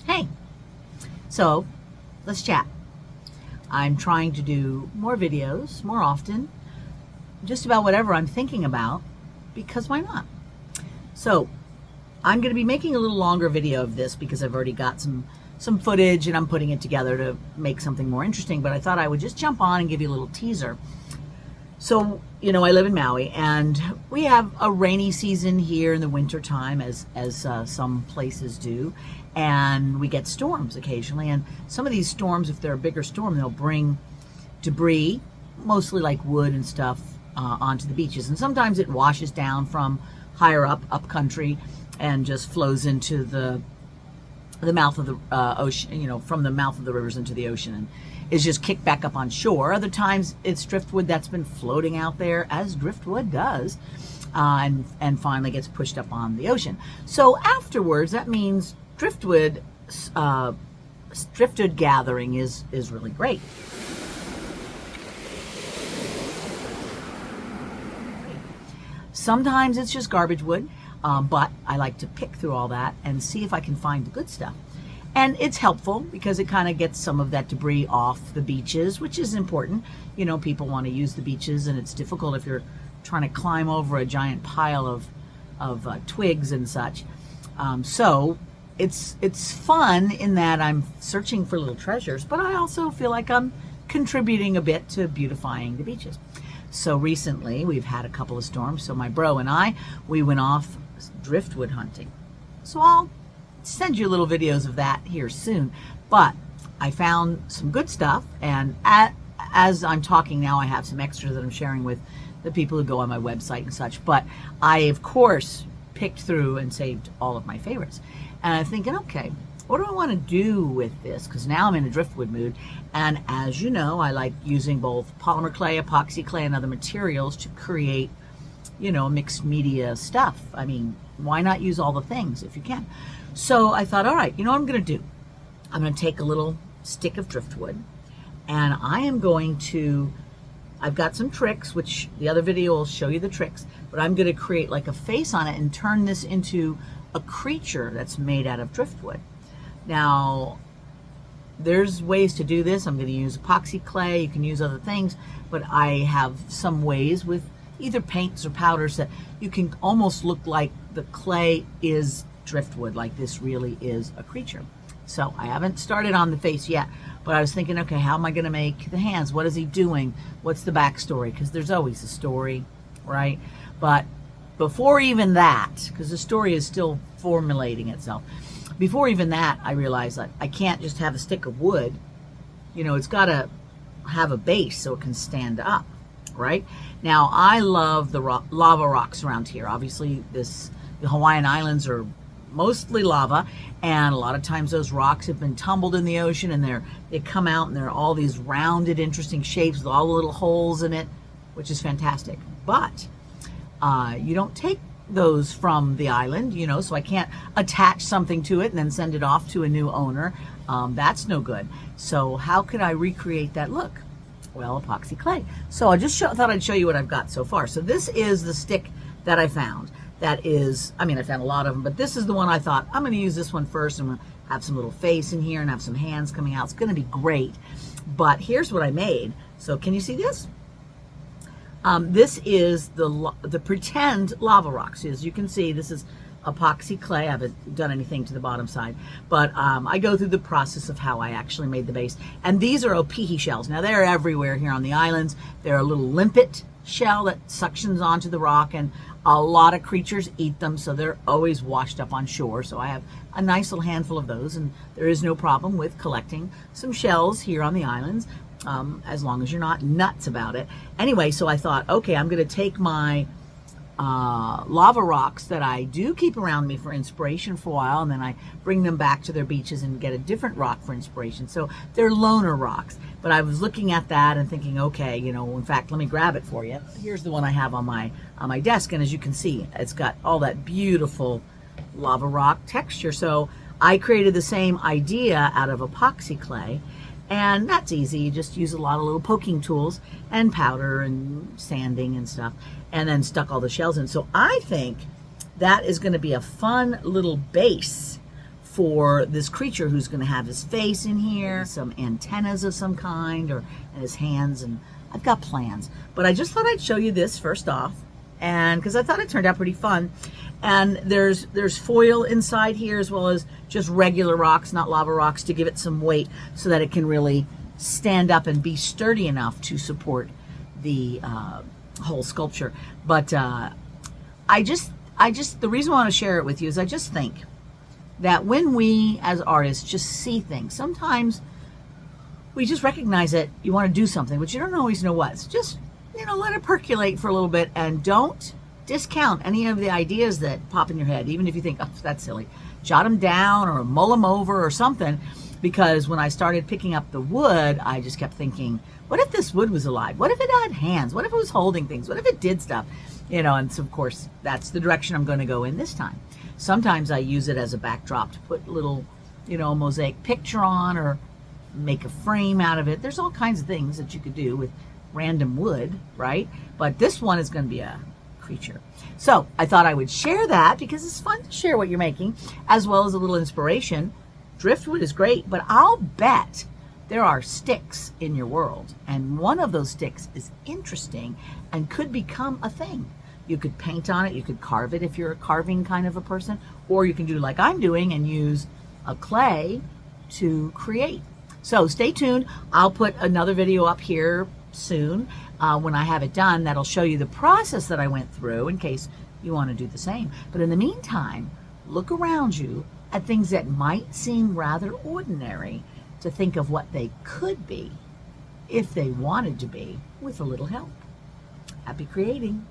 Hey, so let's chat. I'm trying to do more videos more often, just about whatever I'm thinking about, because why not? So I'm going to be making a little longer video of this because I've already got some footage and I'm putting it together to make something more interesting, but I thought I would just jump on and give you a little teaser. So, I live in Maui, and we have a rainy season here in the winter time, as some places do, and we get storms occasionally. And some of these storms, if they're a bigger storm, they'll bring debris, mostly like wood and stuff, onto the beaches. And sometimes it washes down from higher up country, and just flows into the mouth of the ocean, from the mouth of the rivers into the ocean, and is just kicked back up on shore. Other times it's driftwood that's been floating out there, as driftwood does, and finally gets pushed up on the ocean. So afterwards, that means driftwood gathering is really great. Sometimes it's just garbage wood, but I like to pick through all that and see if I can find the good stuff. And it's helpful because it kind of gets some of that debris off the beaches, which is important. People want to use the beaches, and it's difficult if you're trying to climb over a giant pile of twigs and such. So it's fun in that I'm searching for little treasures, but I also feel like I'm contributing a bit to beautifying the beaches. So recently we've had a couple of storms. So my bro and we went off driftwood hunting. So I'll send you little videos of that here soon. But I found some good stuff, and as I'm talking now, I have some extras that I'm sharing with the people who go on my website and such. But I, of course, picked through and saved all of my favorites. And I'm thinking, okay, what do I want to do with this? Because now I'm in a driftwood mood. And as you know, I like using both polymer clay, epoxy clay, and other materials to create, mixed media stuff. I mean, why not use all the things if you can? So I thought, all right, what I'm going to do? I'm going to take a little stick of driftwood, and I am going to, I've got some tricks, which the other video will show you the tricks, but I'm going to create like a face on it and turn this into a creature that's made out of driftwood. Now, there's ways to do this. I'm going to use epoxy clay. You can use other things, but I have some ways with either paints or powders that you can almost look like the clay is driftwood, like this really is a creature. So I haven't started on the face yet, but I was thinking, okay, how am I going to make the hands? What is he doing? What's the backstory? Because there's always a story, right? But before even that, because the story is still formulating itself, before even that, I realized that I can't just have a stick of wood. It's got to have a base so it can stand up, right? Now, I love the lava rocks around here. Obviously, the Hawaiian Islands are mostly lava, and a lot of times those rocks have been tumbled in the ocean, and they come out and they're all these rounded, interesting shapes with all the little holes in it, which is fantastic. But you don't take those from the island, so I can't attach something to it and then send it off to a new owner. That's no good. So how could I recreate that look? Well, epoxy clay. So I just thought I'd show you what I've got so far. So this is the stick that I found. That is, I found a lot of them, but this is the one I thought, I'm going to use this one first. I'm going to have some little face in here and have some hands coming out. It's going to be great. But here's what I made. So can you see this? This is the pretend lava rocks. As you can see, this is epoxy clay. I haven't done anything to the bottom side, but I go through the process of how I actually made the base. And these are opihi shells. Now, they're everywhere here on the islands. They're a little limpet shell that suctions onto the rock, and a lot of creatures eat them, so they're always washed up on shore. So I have a nice little handful of those, and there is no problem with collecting some shells here on the islands, as long as you're not nuts about it. Anyway, so I thought, okay, I'm going to take my lava rocks that I do keep around me for inspiration for a while, and then I bring them back to their beaches and get a different rock for inspiration. So they're loner rocks. But I was looking at that and thinking, okay, in fact, let me grab it for you. Here's the one I have on my desk, and as you can see, it's got all that beautiful lava rock texture. So I created the same idea out of epoxy clay, and that's easy. You just use a lot of little poking tools and powder and sanding and stuff, and then stuck all the shells in. So I think that is going to be a fun little base for this creature who's going to have his face in here, some antennas of some kind, and his hands, and I've got plans. But I just thought I'd show you this first off, and because I thought it turned out pretty fun. And there's foil inside here, as well as just regular rocks, not lava rocks, to give it some weight so that it can really stand up and be sturdy enough to support the whole sculpture. But the reason I want to share it with you is I just think that when we as artists just see things, sometimes we just recognize it. You want to do something, but you don't always know what. So just, let it percolate for a little bit, and don't discount any of the ideas that pop in your head, even if you think, oh, that's silly. Jot them down or mull them over or something, because when I started picking up the wood, I just kept thinking, what if this wood was alive? What if it had hands? What if it was holding things? What if it did stuff? And so of course, that's the direction I'm going to go in this time. Sometimes I use it as a backdrop to put a little, mosaic picture on, or make a frame out of it. There's all kinds of things that you could do with random wood, right? But this one is going to be a creature. So I thought I would share that because it's fun to share what you're making, as well as a little inspiration. Driftwood is great, but I'll bet there are sticks in your world, and one of those sticks is interesting and could become a thing. You could paint on it, you could carve it if you're a carving kind of a person, or you can do like I'm doing and use a clay to create. So stay tuned. I'll put another video up here soon when I have it done that'll show you the process that I went through, in case you want to do the same. But in the meantime, look around you at things that might seem rather ordinary, to think of what they could be if they wanted to be, with a little help. Happy creating.